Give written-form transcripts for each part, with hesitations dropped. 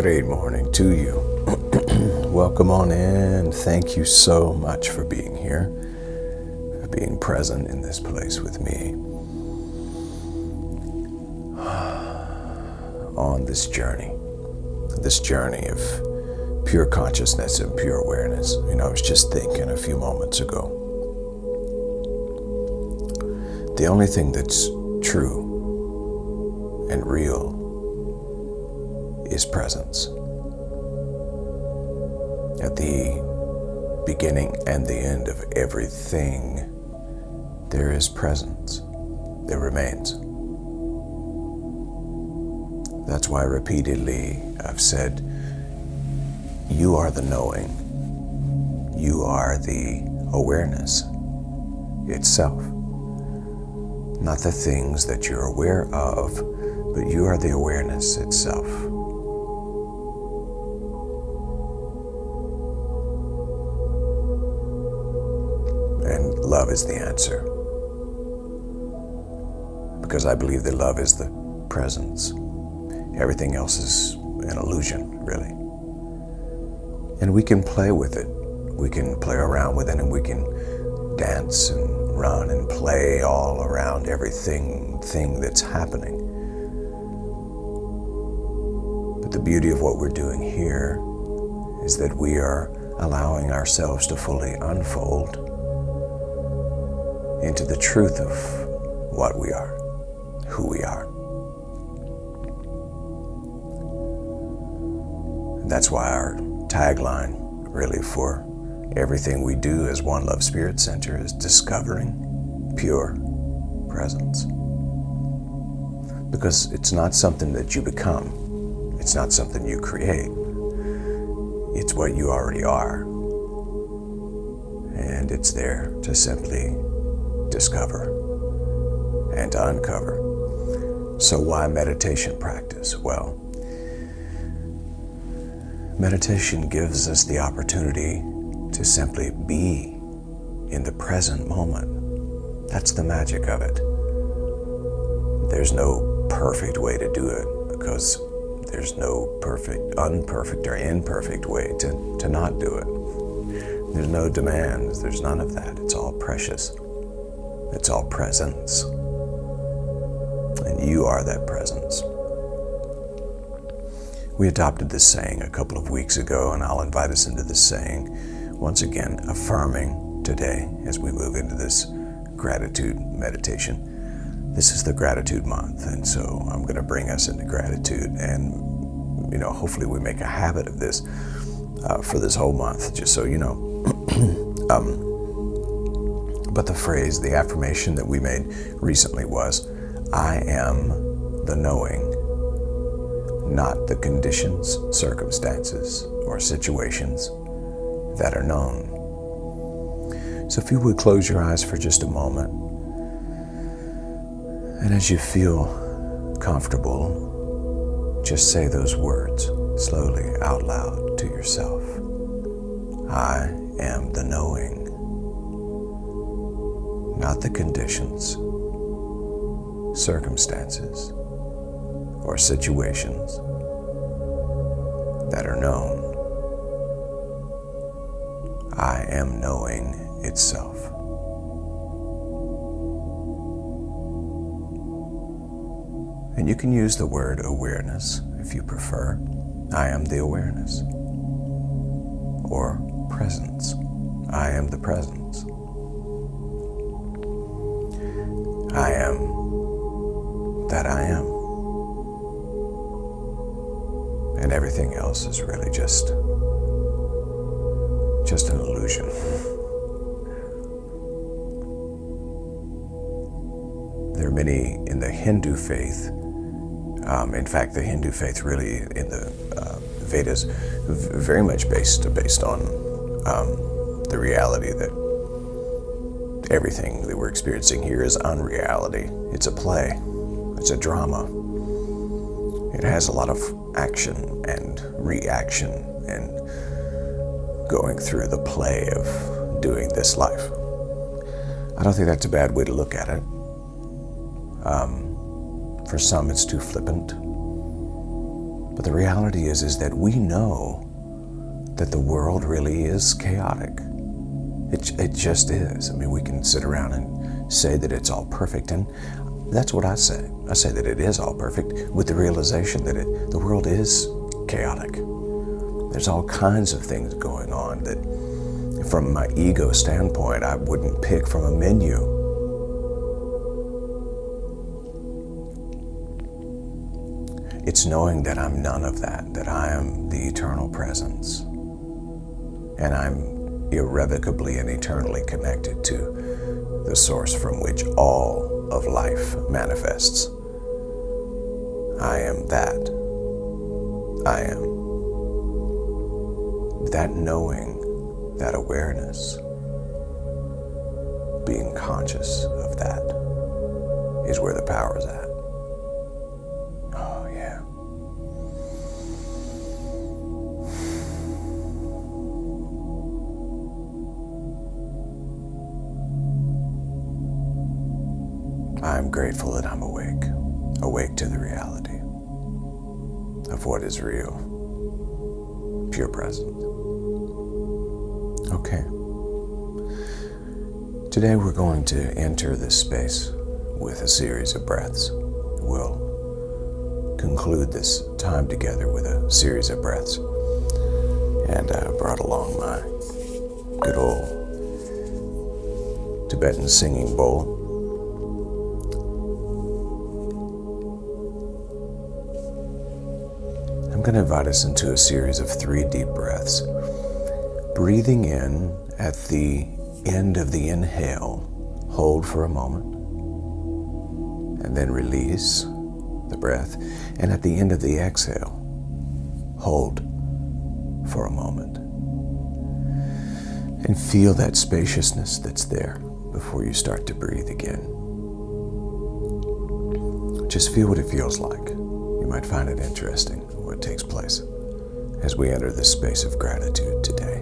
Great morning to you. Welcome on in. Thank you so much for being here, for being present in this place with me on this journey of pure consciousness and pure awareness. I was just thinking a few moments ago, the only thing that's true and real is presence. At the beginning and the end of everything, there is presence. There remains. That's why repeatedly I've said, you are the knowing. You are the awareness itself. Not the things that you're aware of, but you are the awareness itself. And love is the answer. Because I believe that love is the presence. Everything else is an illusion, really. And we can play with it. We can play around with it, and we can dance and run and play all around everything that's happening. But the beauty of what we're doing here is that we are allowing ourselves to fully unfold into the truth of what we are, who we are. And that's why our tagline, really, for everything we do as One Love Spirit Center is discovering pure presence. Because it's not something that you become. It's not something you create. It's what you already are. And it's there to simply discover and to uncover. So why meditation practice? Well, meditation gives us the opportunity to simply be in the present moment. That's the magic of it. There's no perfect way to do it, because there's no unperfect or imperfect way to not do it. There's no demands, there's none of that. It's all precious. It's all presence. And you are that presence. We adopted this saying a couple of weeks ago, and I'll invite us into this saying, once again, affirming today as we move into this gratitude meditation. This is the gratitude month, and so I'm going to bring us into gratitude, and hopefully we make a habit of this for this whole month, just so you know. But the affirmation that we made recently was, I am the knowing, not the conditions, circumstances, or situations that are known. So if you would close your eyes for just a moment, and as you feel comfortable, just say those words slowly out loud to yourself. I am the knowing, not the conditions, circumstances, or situations that are known. I am knowing itself. And you can use the word awareness if you prefer. I am the awareness. Or presence. I am the presence. I am that I am. And everything else is really just an illusion. There are many in the Hindu faith. In fact, the Hindu faith really in the Vedas very much based on the reality that everything that we're experiencing here is unreality. It's a play. It's a drama. It has a lot of action and reaction and going through the play of doing this life. I don't think that's a bad way to look at it. For some, it's too flippant. But the reality is that we know that the world really is chaotic. It just is. I mean, we can sit around and say that it's all perfect, and that's what I say. I say that it is all perfect with the realization that the world is chaotic. There's all kinds of things going on that, from my ego standpoint, I wouldn't pick from a menu. It's knowing that I'm none of that I am the eternal presence, and I'm irrevocably and eternally connected to the source from which all of life manifests. I am that. I am. That knowing, that awareness, being conscious of that is where the power is at. Oh, yeah. I'm grateful that I'm awake to the reality of what is real, pure presence. Okay. Today we're going to enter this space with a series of breaths. We'll conclude this time together with a series of breaths. And I brought along my good old Tibetan singing bowl. I'm going to invite us into a series of 3 deep breaths. Breathing in at the end of the inhale, hold for a moment, and then release the breath. And at the end of the exhale, hold for a moment. And feel that spaciousness that's there before you start to breathe again. Just feel what it feels like. You might find it interesting what takes place as we enter this space of gratitude today.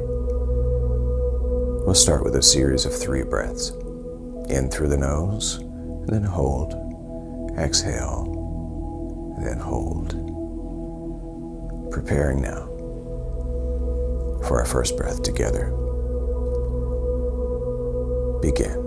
We'll start with a series of 3 breaths. In through the nose, and then hold. Exhale, and then hold. Preparing now for our first breath together. Begin.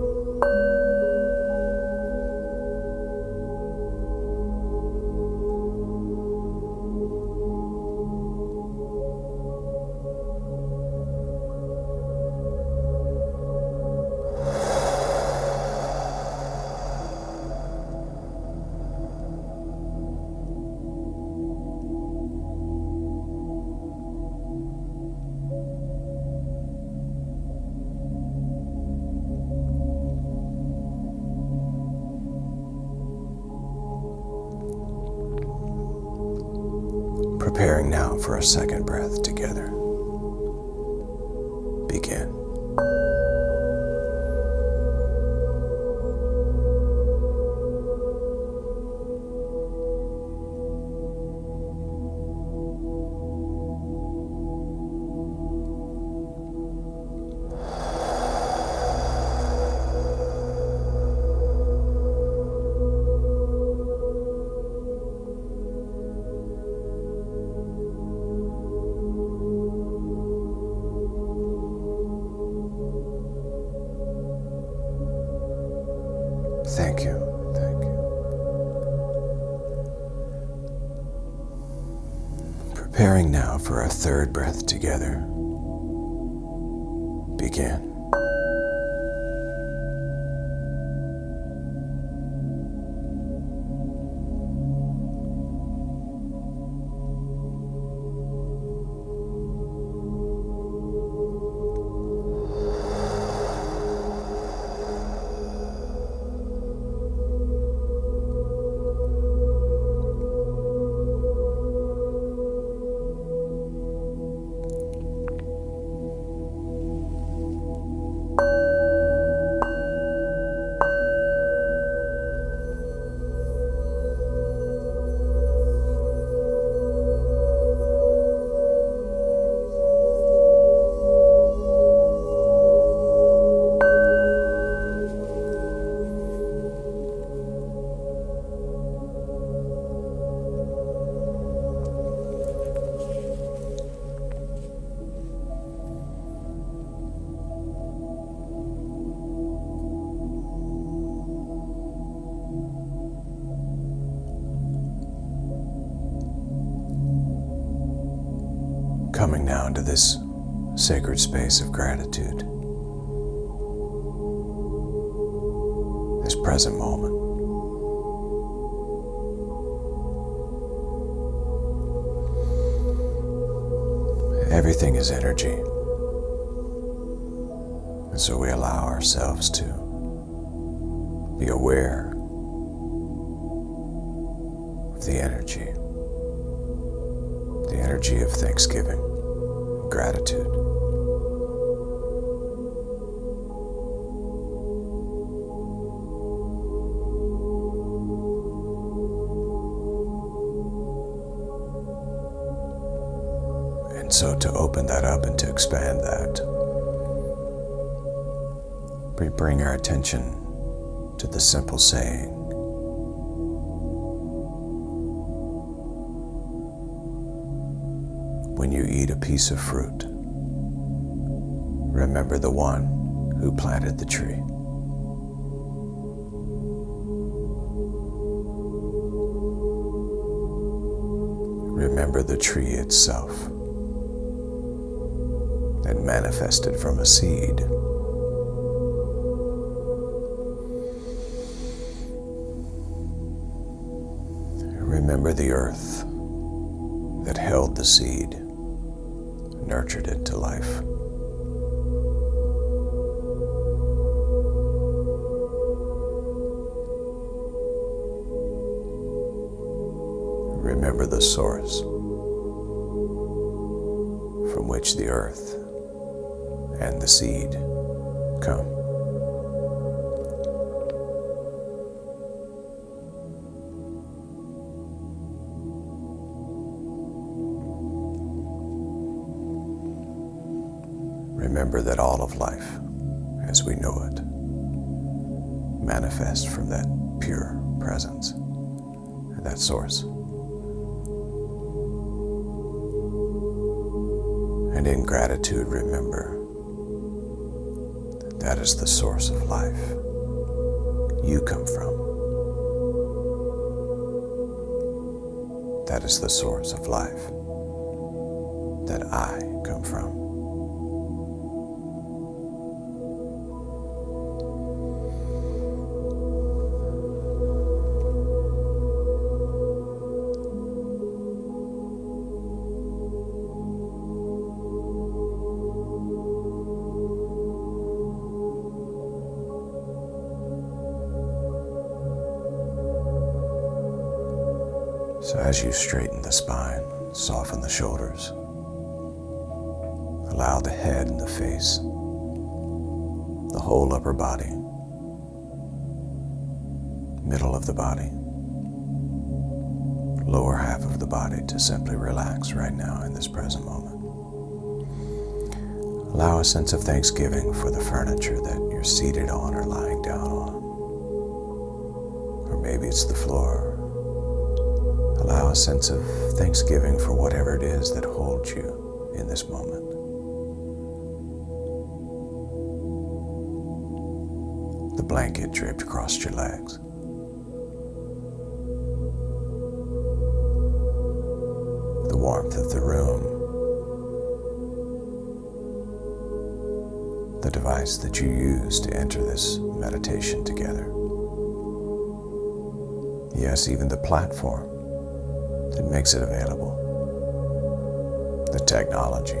Preparing now for a second breath together. Begin. Thank you. Thank you. Preparing now for our third breath together. Begin. Coming now into this sacred space of gratitude, this present moment. Everything is energy, and so we allow ourselves to be aware of the energy of thanksgiving, gratitude. And so to open that up and to expand that, we bring our attention to the simple saying, when you eat a piece of fruit, remember the one who planted the tree. Remember the tree itself that manifested from a seed. Remember the earth that held the seed, nurtured it to life. Remember the source from which the earth and the seed come. Remember that all of life, as we know it, manifests from that pure presence and that source. And in gratitude, remember that is the source of life you come from. That is the source of life that I come from. So as you straighten the spine, soften the shoulders, allow the head and the face, the whole upper body, middle of the body, lower half of the body to simply relax right now in this present moment. Allow a sense of thanksgiving for the furniture that you're seated on or lying down on. Or maybe it's the floor. Allow a sense of thanksgiving for whatever it is that holds you in this moment. The blanket draped across your legs. The warmth of the room. The device that you use to enter this meditation together. Yes, even the platform that makes it available. The technology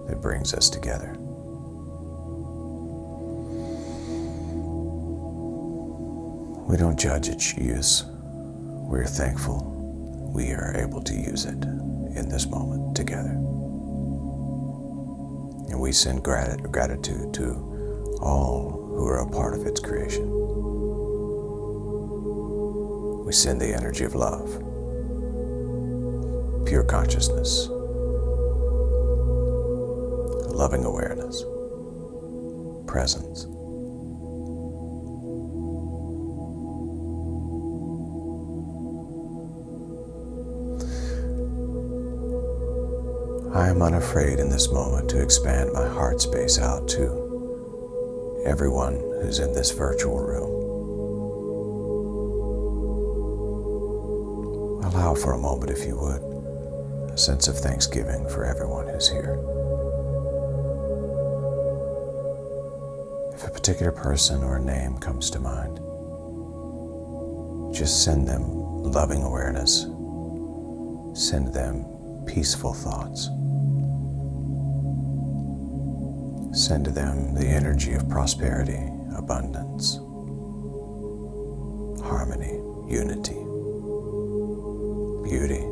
that brings us together. We don't judge its use. We're thankful we are able to use it in this moment together. And we send gratitude to all who are a part of its creation. We send the energy of love, pure consciousness, loving awareness, presence. I am unafraid in this moment to expand my heart space out to everyone who's in this virtual room. Allow for a moment, if you would, a sense of thanksgiving for everyone who's here. If a particular person or name comes to mind, just send them loving awareness. Send them peaceful thoughts. Send to them the energy of prosperity, abundance, harmony, unity, beauty,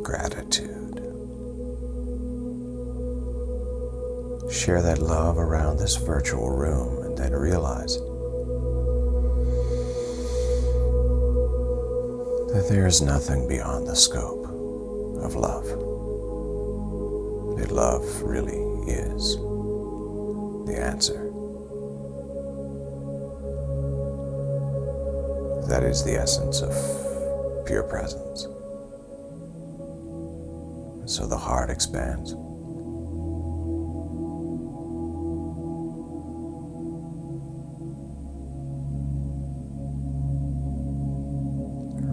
gratitude. Share that love around this virtual room and then realize that there is nothing beyond the scope of love. That love really is the answer. That is the essence of pure presence. And so the heart expands.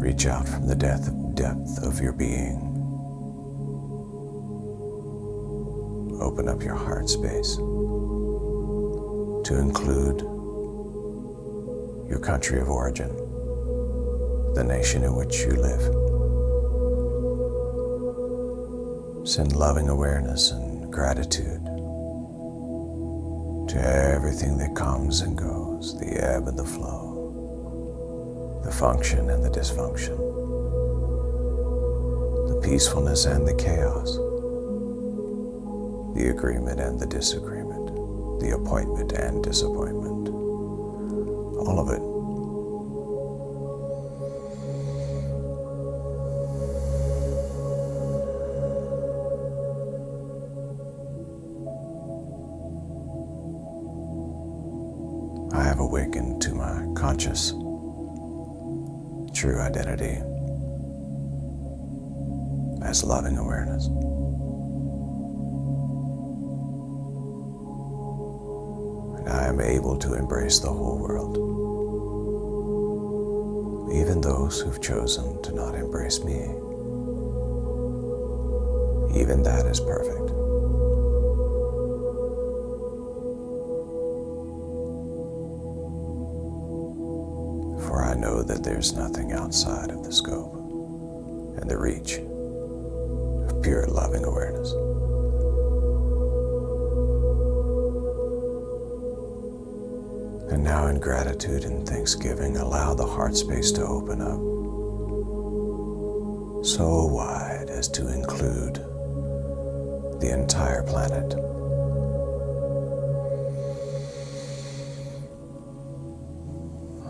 Reach out from the depth of your being. Open up your heart space to include your country of origin, the nation in which you live. Send loving awareness and gratitude to everything that comes and goes, the ebb and the flow, the function and the dysfunction, the peacefulness and the chaos, the agreement and the disagreement, the appointment and disappointment, all of it. I have awakened to my conscious, true identity as loving awareness. And I am able to embrace the whole world, even those who've chosen to not embrace me. Even that is perfect. For I know that there's nothing outside of the scope and the reach of pure loving awareness. And now in gratitude and thanksgiving, allow the heart space to open up so wide as to include the entire planet.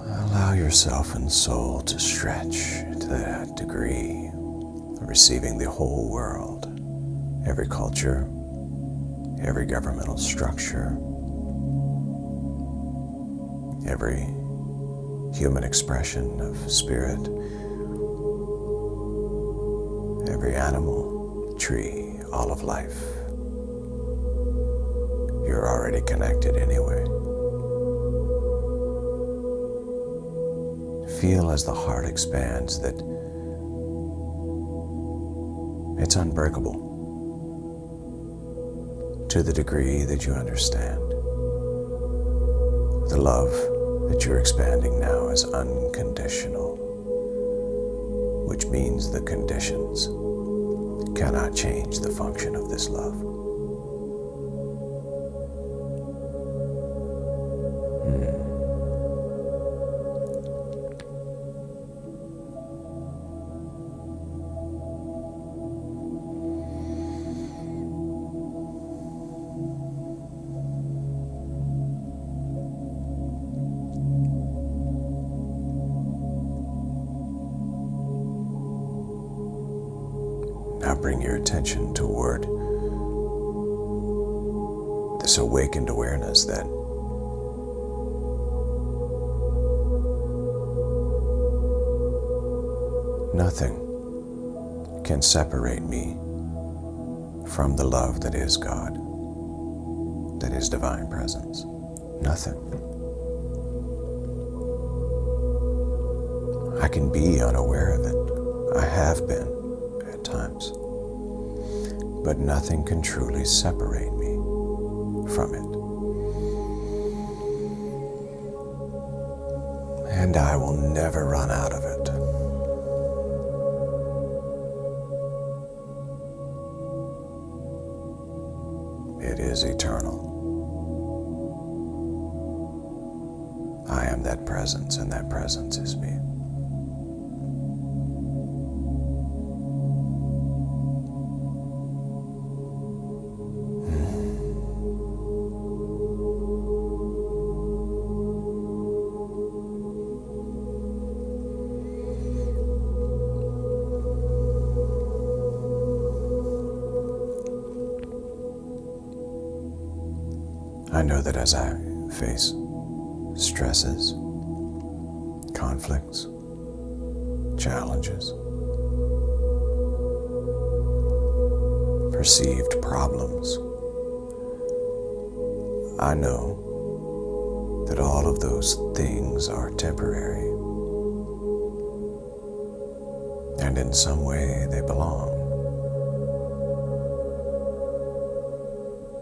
Allow yourself and soul to stretch to that degree, receiving the whole world, every culture, every governmental structure, every human expression of spirit, every animal, tree, all of life. You're already connected anyway. Feel as the heart expands that it's unbreakable to the degree that you understand. The love that you're expanding now is unconditional, which means the conditions cannot change the function of this love. Now bring your attention toward this awakened awareness that nothing can separate me from the love that is God, that is divine presence. Nothing. I can be unaware of it. I have been at sometimes, but nothing can truly separate me from it. And I will never run out of it. It is eternal. I am that presence, and that presence is me. I know that as I face stresses, conflicts, challenges, perceived problems, I know that all of those things are temporary, and in some way they belong.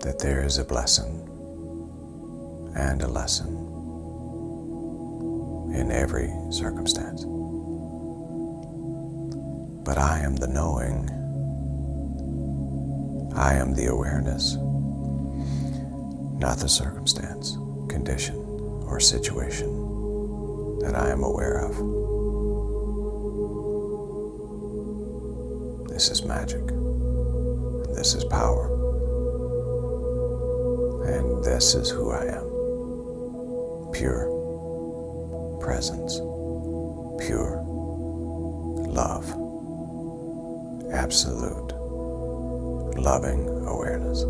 That there is a blessing and a lesson in every circumstance. But I am the knowing. I am the awareness, not the circumstance, condition, or situation that I am aware of. This is magic. This is power. And this is who I am. Pure presence, pure love, absolute loving awareness.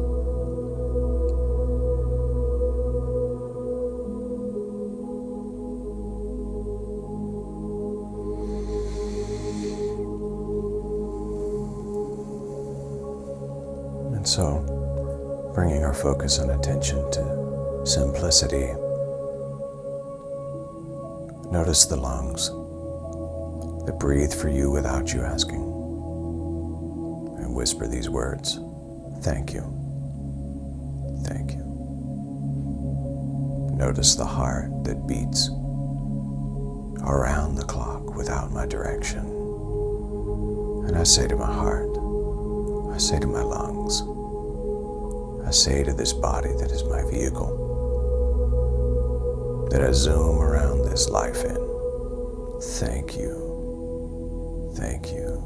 And so, bringing our focus and attention to simplicity, notice the lungs that breathe for you without you asking, and whisper these words: thank you, thank you. Notice the heart that beats around the clock without my direction. And I say to my heart, I say to my lungs, I say to this body that is my vehicle, that I zoom around this life in, thank you, thank you,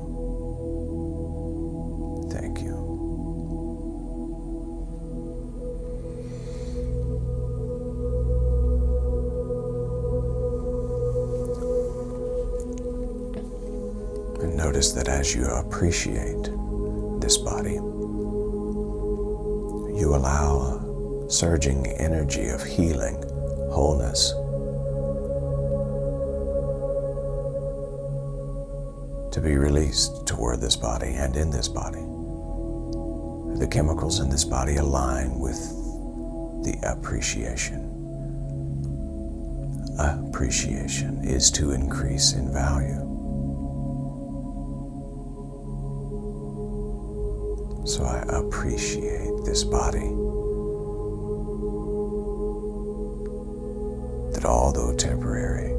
thank you. And notice that as you appreciate this body, you allow a surging energy of healing, wholeness, to be released toward this body and in this body. The chemicals in this body align with the appreciation. Appreciation is to increase in value. So I appreciate this body, that although temporary,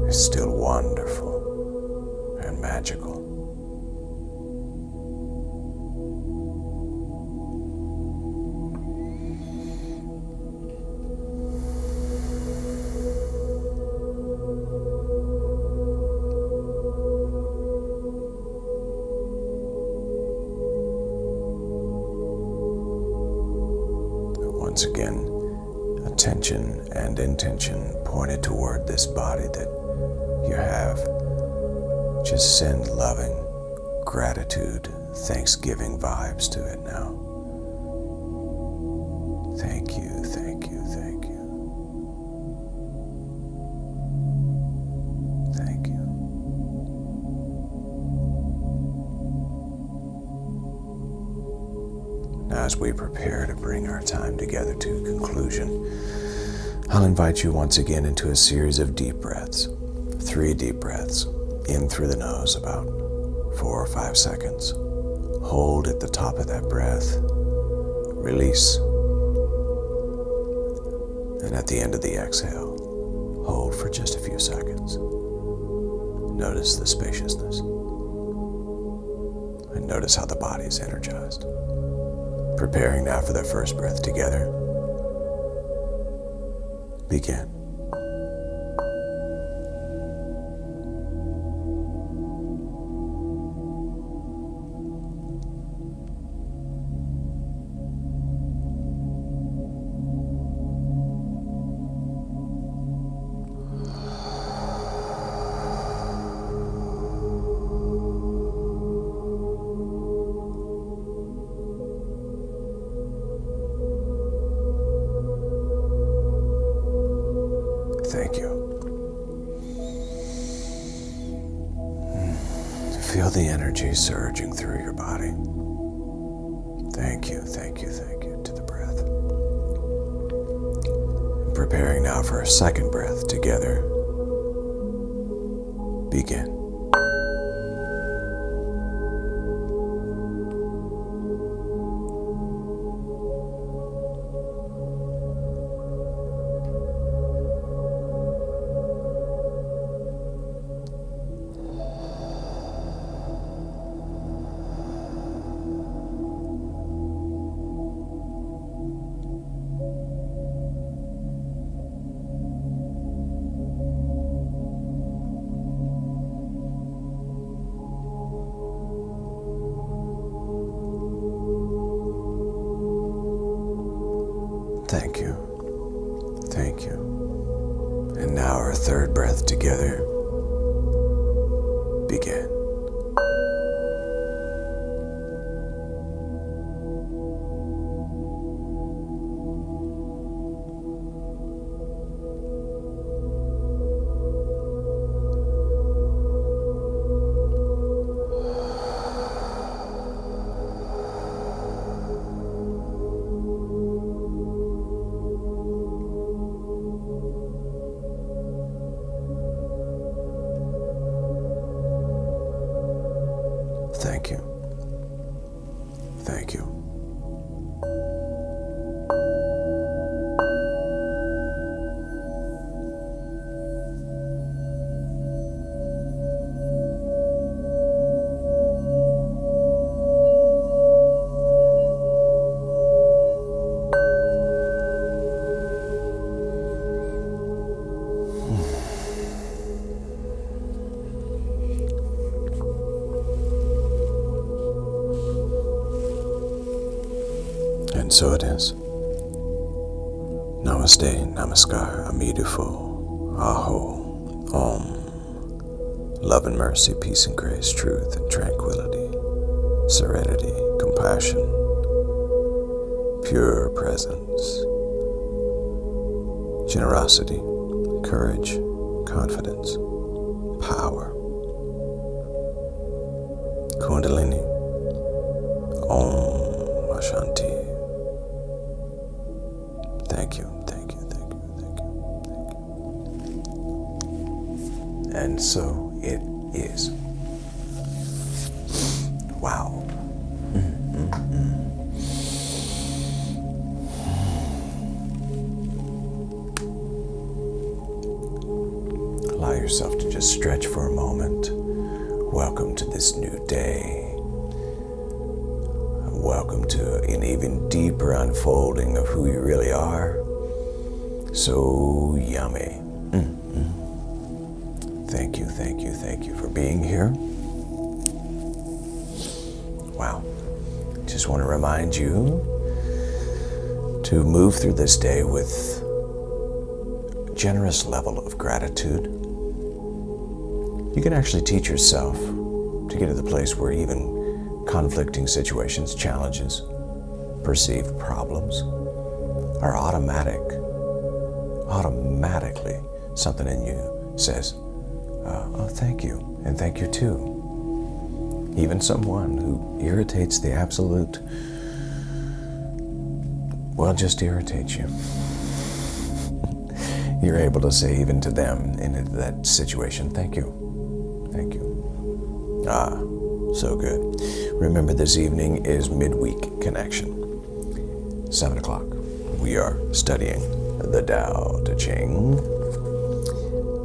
is still wonderful and magical. Once again, attention and intention pointed toward this body that you have. Just send loving, gratitude, thanksgiving vibes to it now. Thank you, thank you, thank you. Thank you. Now, as we prepare to bring our time together to conclusion, I'll invite you once again into a series of deep breaths. 3 deep breaths. In through the nose about 4 or 5 seconds. Hold at the top of that breath. Release. And at the end of the exhale, hold for just a few seconds. Notice the spaciousness. And notice how the body is energized. Preparing now for that first breath together. Begin. Thank you. Feel the energy surging through your body. Thank you, thank you, thank you to the breath. Preparing now for a second breath together. Begin. Thank you. Thank you. And now our third breath together. Begin. Thank you. Thank you. And so it is. Namaste, Namaskar, Amitabha, Aho, Om. Love and mercy, peace and grace, truth and tranquility, serenity, compassion, pure presence, generosity, courage, confidence, power, Kundalini, Om Shanti. Thank you, thank you, thank you, thank you, thank you. And so it is. Wow. Allow yourself to just stretch for a moment. Welcome to this new day. Welcome to an even deeper unfolding of who you really are. So yummy. Thank you, thank you, thank you for being here. Wow. Just want to remind you to move through this day with a generous level of gratitude. You can actually teach yourself to get to the place where even conflicting situations, challenges, perceived problems are automatically something in you says, oh, thank you, and thank you too. Even someone who irritates the absolute, well, just irritates you. You're able to say even to them in that situation, thank you. Thank you. So good. Remember, this evening is midweek connection. 7 o'clock. We are studying the Tao Te Ching.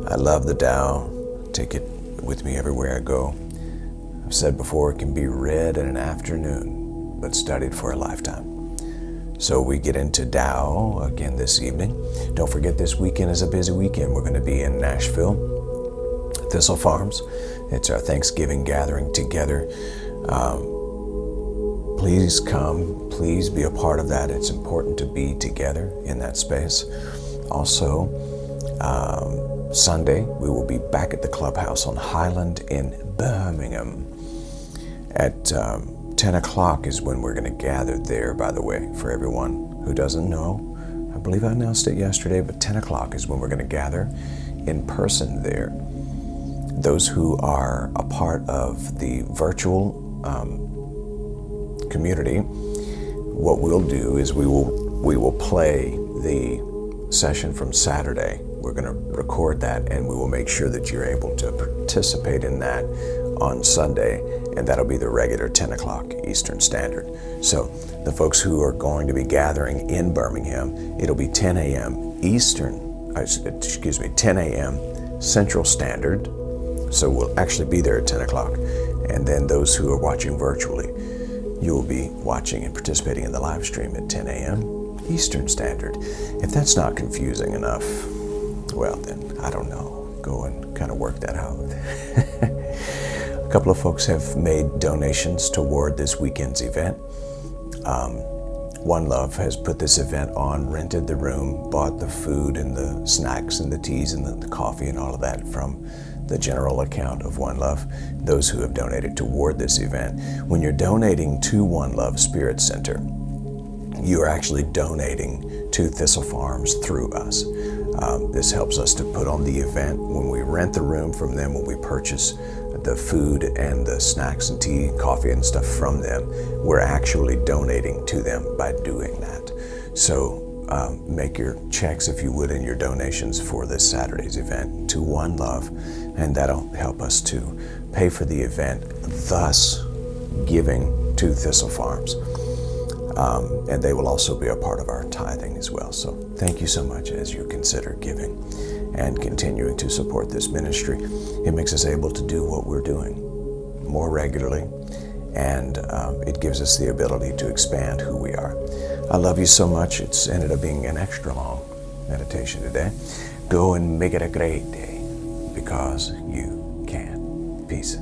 I love the Tao. Take it with me everywhere I go. I've said before, it can be read in an afternoon, but studied for a lifetime. So we get into Tao again this evening. Don't forget, this weekend is a busy weekend. We're going to be in Nashville, Thistle Farms. It's our Thanksgiving gathering together. Please come. Please be a part of that. It's important to be together in that space. Also, Sunday, we will be back at the clubhouse on Highland in Birmingham. At 10 o'clock is when we're going to gather there, by the way, for everyone who doesn't know. I believe I announced it yesterday, but 10 o'clock is when we're going to gather in person there. Those who are a part of the virtual community, what we'll do is we will play the session from Saturday. We're going to record that, and we will make sure that you're able to participate in that on Sunday, and that'll be the regular 10 o'clock Eastern Standard. So the folks who are going to be gathering in Birmingham, it'll be 10 a.m. 10 a.m. Central Standard. So we'll actually be there at 10 o'clock. And then those who are watching virtually, you will be watching and participating in the live stream at 10 a.m. Eastern Standard. If that's not confusing enough, well then, I don't know. Go and kind of work that out. A couple of folks have made donations toward this weekend's event. One Love has put this event on, rented the room, bought the food and the snacks and the teas and the coffee and all of that from the general account of One Love. Those who have donated toward this event. When you're donating to One Love Spirit Center, you are actually donating to Thistle Farms through us. This helps us to put on the event. When we rent the room from them, when we purchase the food and the snacks and tea, coffee and stuff from them, we're actually donating to them by doing that. So make your checks, if you would, and your donations for this Saturday's event to One Love, and that'll help us to pay for the event, thus giving to Thistle Farms. And they will also be a part of our tithing as well. So thank you so much as you consider giving and continuing to support this ministry. It makes us able to do what we're doing more regularly, and it gives us the ability to expand who we are. I love you so much. It's ended up being an extra long meditation today. Go and make it a great day, because you can. Peace.